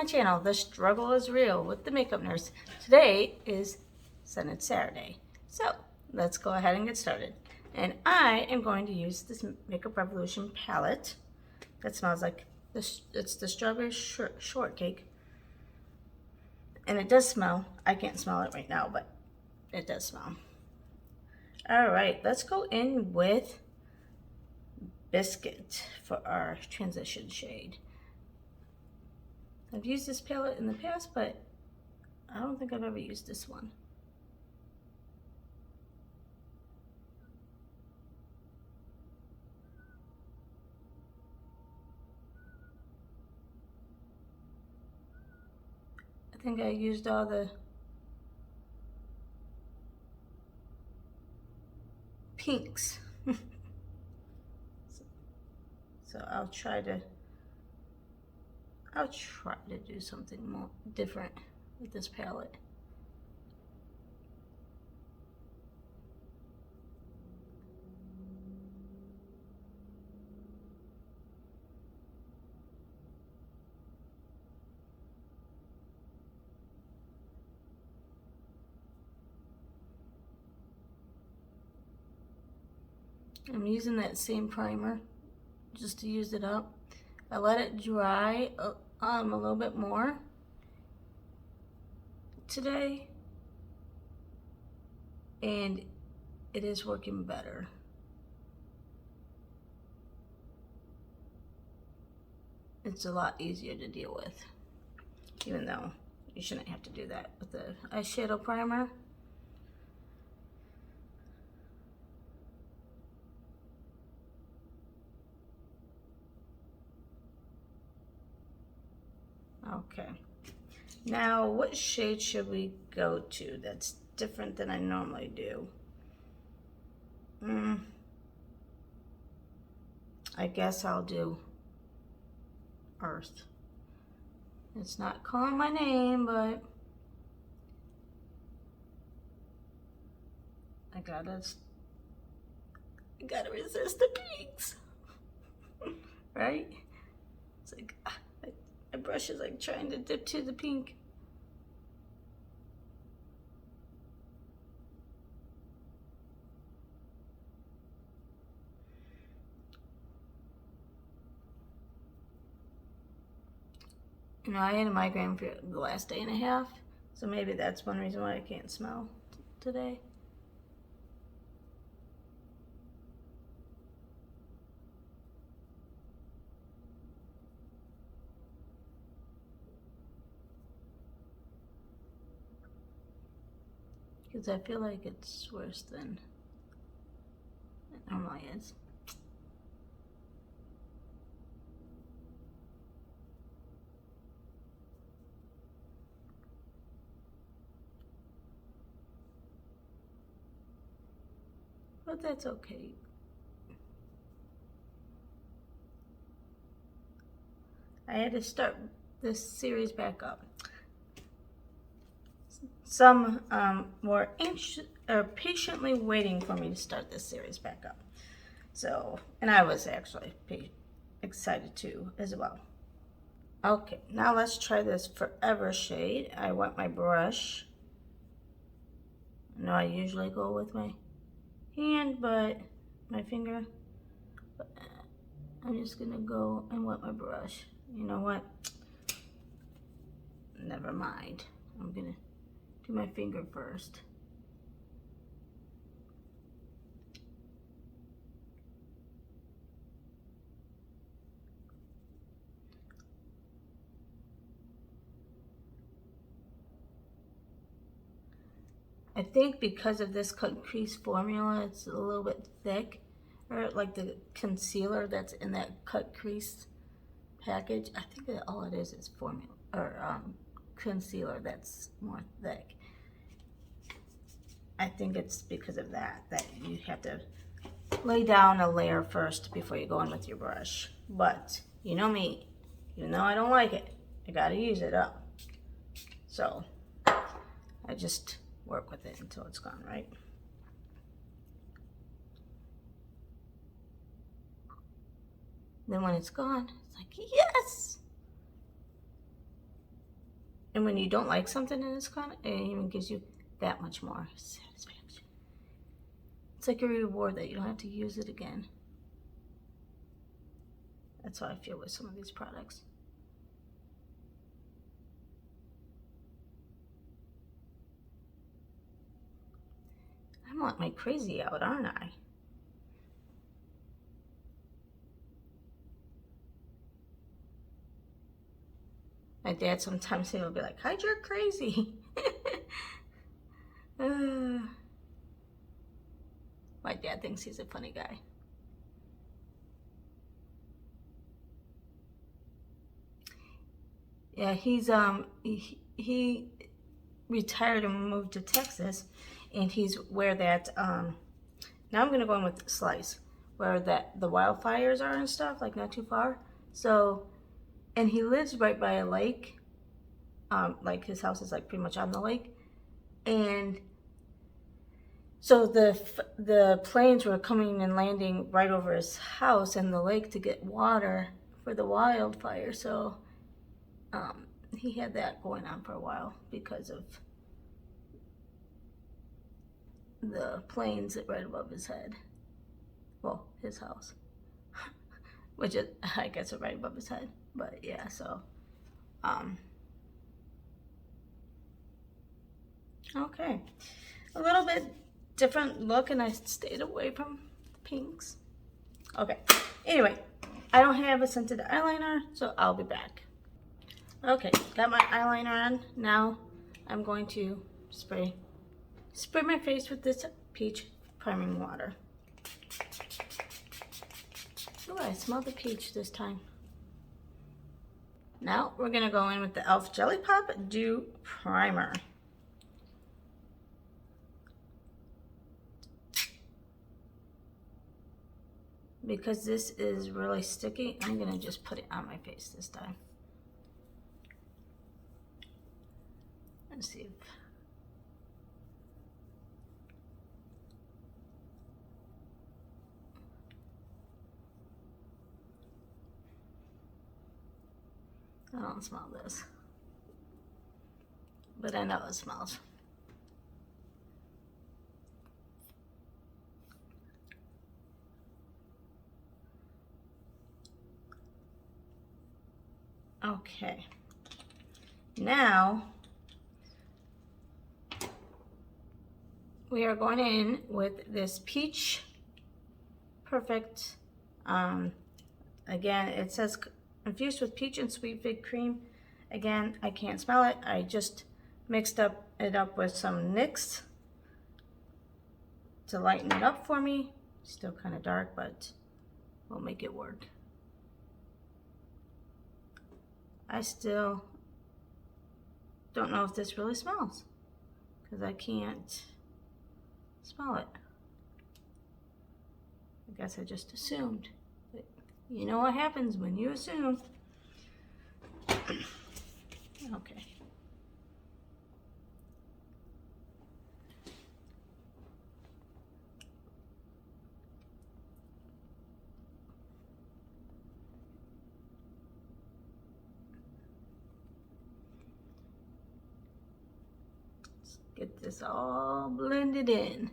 my channel, The Struggle is Real with the Makeup Nurse. Today is Senate Saturday. So let's go ahead and get started. And I am going to use this Makeup Revolution palette that smells like this. It's the strawberry shortcake. And it does smell. I can't smell it right now, but it does smell. All right, let's go in with Biscuit for our transition shade. I've used this palette in the past, but I don't think I've ever used this one. I think I used all the pinks. So I'll try to do something more different with this palette. I'm using that same primer just to use it up. I let it dry a little bit more today, and it is working better. It's a lot easier to deal with, even though you shouldn't have to do that with the eyeshadow primer. Okay, now what shade should we go to that's different than I normally do? I guess I'll do Earth. It's not calling my name, but I gotta resist the pinks, right? It's like my brush is like trying to dip to the pink. You know, I had a migraine for the last day and a half, so maybe that's one reason why I can't smell today. Because I feel like it's worse than it normally is. But that's okay. I had to start this series back up. Some were patiently waiting for me to start this series back up. So, and I was actually excited too as well. Okay, now let's try this Forever shade. I want my brush. I know I usually go with my hand, but my finger. But I'm just gonna go and wet my brush. You know what? Never mind. I'm gonna do my finger first. I think because of this cut crease formula, it's a little bit thick, or like the concealer that's in that cut crease package. I think that all it is formula or concealer that's more thick. I think it's because of that you have to lay down a layer first before you go in with your brush. But you know me, even though I don't like it, I gotta use it up. So I just work with it until it's gone, right? Then when it's gone, it's like, yes! And when you don't like something in this color, it even gives you that much more satisfaction. It's like a reward that you don't have to use it again. That's how I feel with some of these products. I'm like my crazy out, aren't I? My dad sometimes he'll be like, "Hi, you're crazy." My dad thinks he's a funny guy. Yeah, he retired and moved to Texas, and he's where that now I'm gonna go in with Slice, where that the wildfires are and stuff, like not too far. So, and he lives right by a lake. Like his house is like pretty much on the lake, and so the planes were coming and landing right over his house and the lake to get water for the wildfire. So he had that going on for a while because of the planes right above his head. Well, his house, which is, I guess, right above his head. But yeah, so okay, a little bit different look, and I stayed away from the pinks. Okay, anyway, I don't have a scented eyeliner, so I'll be back. Okay, got my eyeliner on. Now I'm going to spray my face with this peach priming water. Oh, I smell the peach this time. Now we're gonna go in with the e.l.f. Jelly Pop Dew Primer. Because this is really sticky, I'm gonna just put it on my face this time. Let's see if I don't smell this, but I know it smells. Okay, now we are going in with this Peach Perfect. Again, it says infused with peach and sweet fig cream. Again, I can't smell it. I just mixed it up with some NYX to lighten it up for me. Still kind of dark, but we'll make it work. I still don't know if this really smells because I can't smell it. I guess I just assumed. But you know what happens when you assume. Okay. Let's get this all blended in.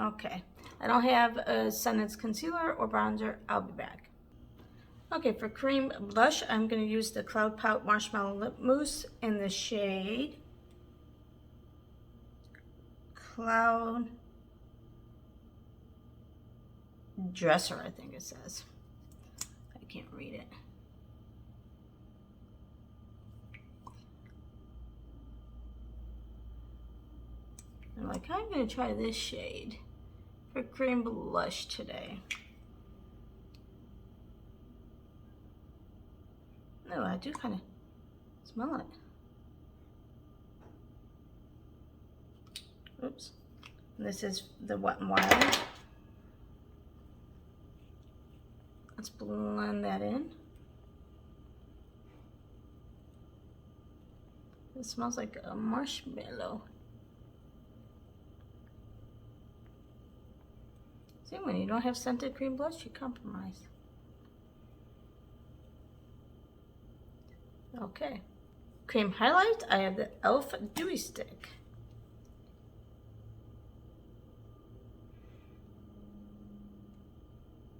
Okay, I don't have a scented concealer or bronzer. I'll be back. Okay, for cream blush, I'm going to use the Cloud Pout Marshmallow Lip Mousse in the shade Cloud Dresser, I think it says. I can't read it. I'm like, I'm going to try this shade for cream blush today. No, I do kind of smell it. Oops. This is the Wet n Wild. Let's blend that in. It smells like a marshmallow. See, when you don't have scented cream blush, you compromise. Okay. Cream highlight, I have the e.l.f. Dewy Stick.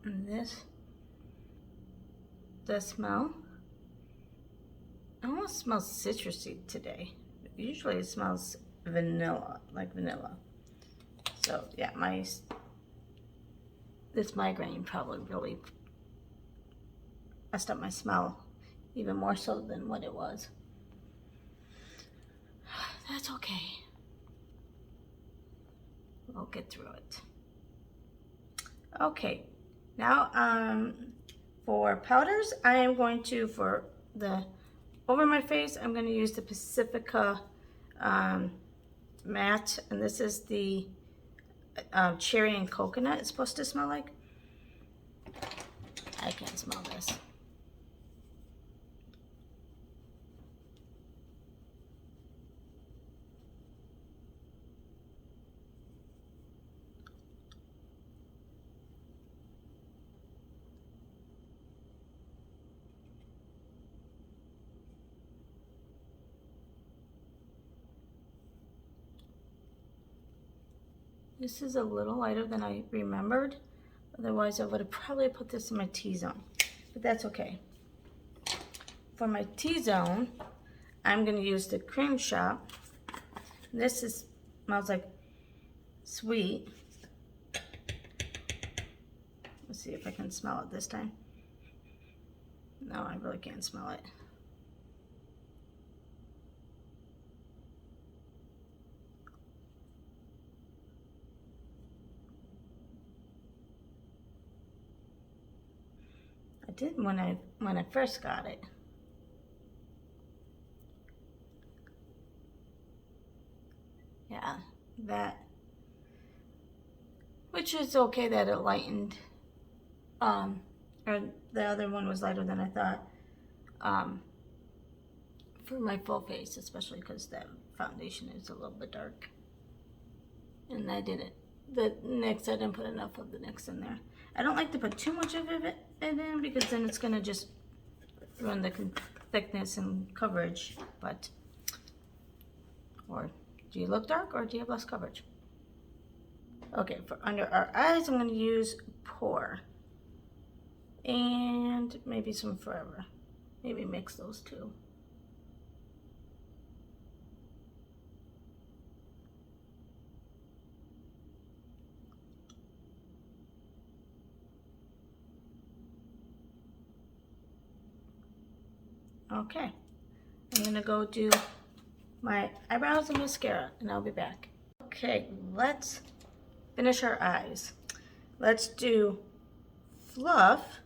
And this does smell. It almost smells citrusy today. Usually it smells vanilla, like vanilla. So yeah, this migraine probably really messed up my smell even more so than what it was. That's okay. We'll get through it. Okay, now for powders, I am going to, for the over my face, I'm going to use the Pacifica matte, and this is the cherry and coconut it's supposed to smell like. I can't smell this. This is a little lighter than I remembered. Otherwise, I would have probably put this in my T-zone, but that's okay. For my T-zone, I'm going to use the Cream Shop. This smells like sweet. Let's see if I can smell it this time. No, I really can't smell it. I did when I first got it. Yeah, that, which is okay that it lightened, or the other one was lighter than I thought, for my full face, especially because that foundation is a little bit dark. And the NYX, I didn't put enough of the NYX in there. I don't like to put too much of it in because then it's gonna just ruin the thickness and coverage, but, or do you look dark or do you have less coverage? Okay, for under our eyes, I'm gonna use Pour and maybe some Forever. Maybe mix those two. Okay, I'm gonna go do my eyebrows and mascara and I'll be back. Okay, let's finish our eyes. Let's do fluff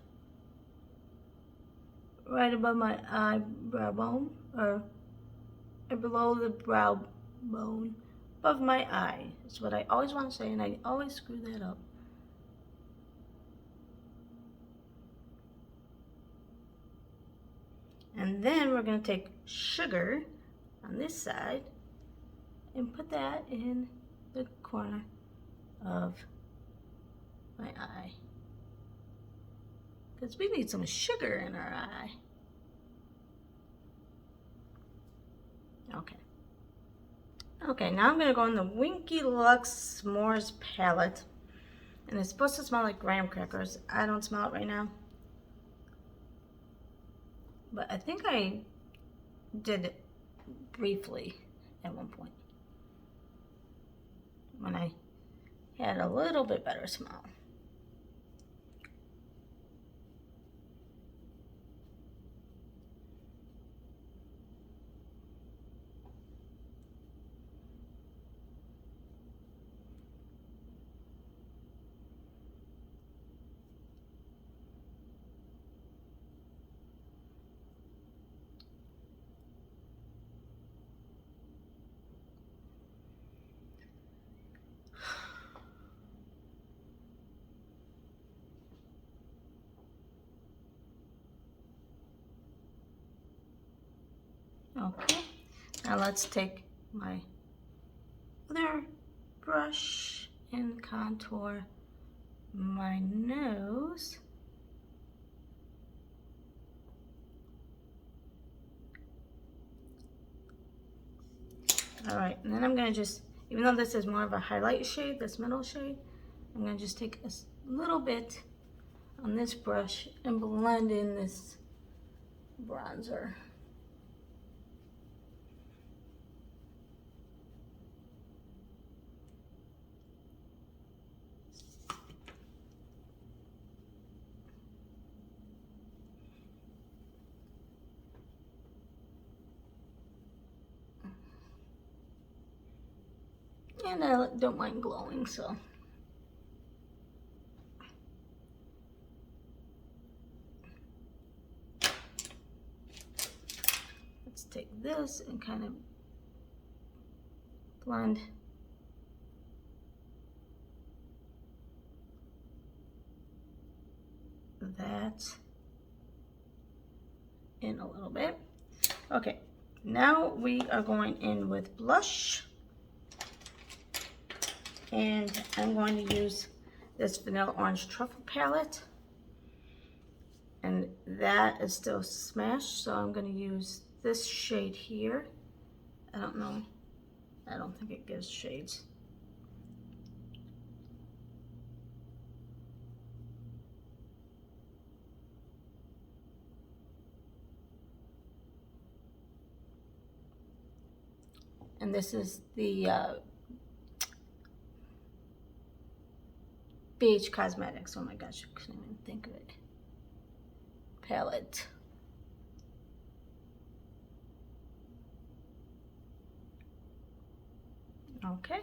right above my eyebrow bone, or below the brow bone, above my eye. That's what I always want to say, and I always screw that up. And then we're going to take sugar on this side and put that in the corner of my eye. Because we need some sugar in our eye. Okay. Okay, now I'm going to go in the Winky Luxe S'mores palette. And it's supposed to smell like graham crackers. I don't smell it right now. But I think I did it briefly at one point when I had a little bit better smell. Okay, now let's take my other brush and contour my nose. All right, and then I'm gonna just, even though this is more of a highlight shade, this middle shade, I'm gonna just take a little bit on this brush and blend in this bronzer. And I don't mind glowing, so. Let's take this and kind of blend that in a little bit. Okay, now we are going in with blush. And I'm going to use this Vanilla Orange Truffle palette. And that is still smashed, so I'm going to use this shade here. I don't know. I don't think it gives shades. And this is the BH Cosmetics. Oh my gosh, I couldn't even think of it. Palette. Okay.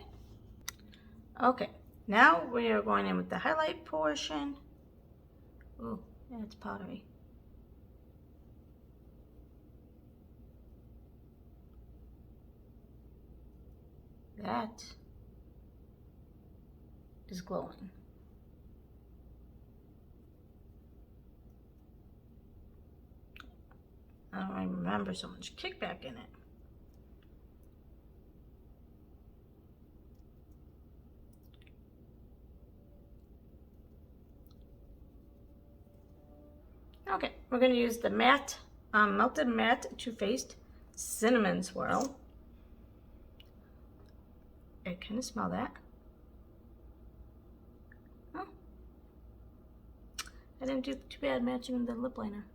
Okay. Now we are going in with the highlight portion. Oh, yeah, it's powdery. That is glowing. I don't even remember so much kickback in it. Okay, we're going to use the matte, Melted Matte Too Faced Cinnamon Swirl. I kind of smell that. Oh, I didn't do too bad matching the lip liner.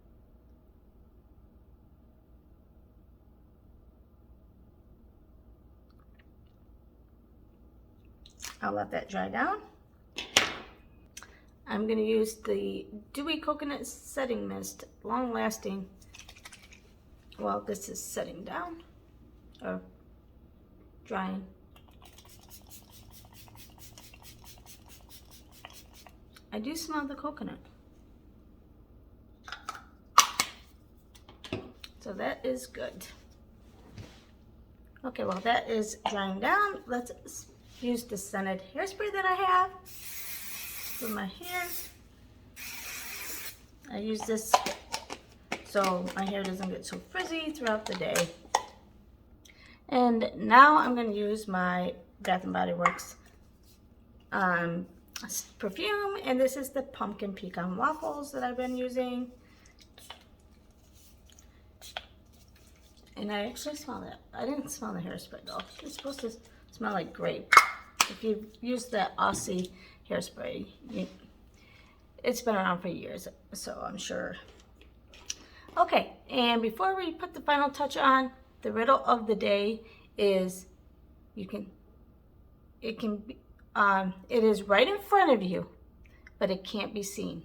I'll let that dry down. I'm going to use the Dewy Coconut Setting Mist, long lasting, while this is setting down, or drying. I do smell the coconut. So that is good. Okay, well that is drying down. Let's use the scented hairspray that I have for my hair. I use this so my hair doesn't get so frizzy throughout the day. And now I'm going to use my Bath & Body Works perfume, and this is the Pumpkin Pecan Waffles that I've been using. And I actually smell that. I didn't smell the hairspray though. It's supposed to smell like grape. If you've used that Aussie hairspray, it's been around for years, so I'm sure. Okay, and before we put the final touch on, the riddle of the day is it is right in front of you, but it can't be seen.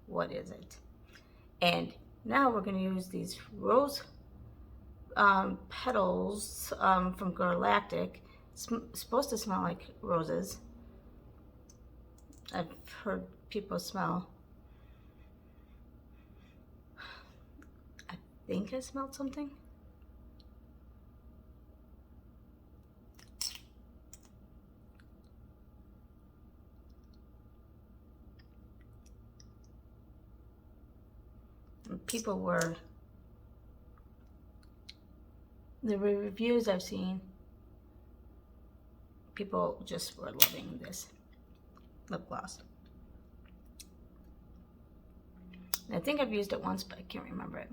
What is it? And now we're going to use these rose petals from Galactic. It's supposed to smell like roses. I've heard people smell. I think I smelled something. And people were the reviews I've seen, people just were loving this lip gloss. I think I've used it once, but I can't remember it.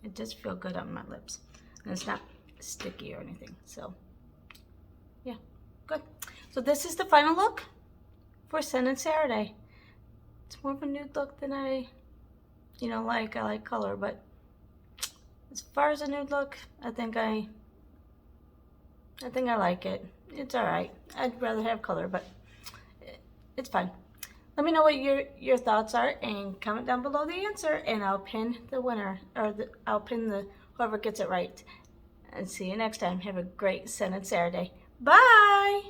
It does feel good on my lips. And it's not sticky or anything. So, yeah, good. So this is the final look for Scented Saturday. It's more of a nude look than I like. I like color, but as far as a nude look, I think I like it. It's all right. I'd rather have color, but it's fine. Let me know what your thoughts are and comment down below the answer, and I'll pin the winner, or I'll pin the whoever gets it right. And see you next time. Have a great Scented Saturday. Bye!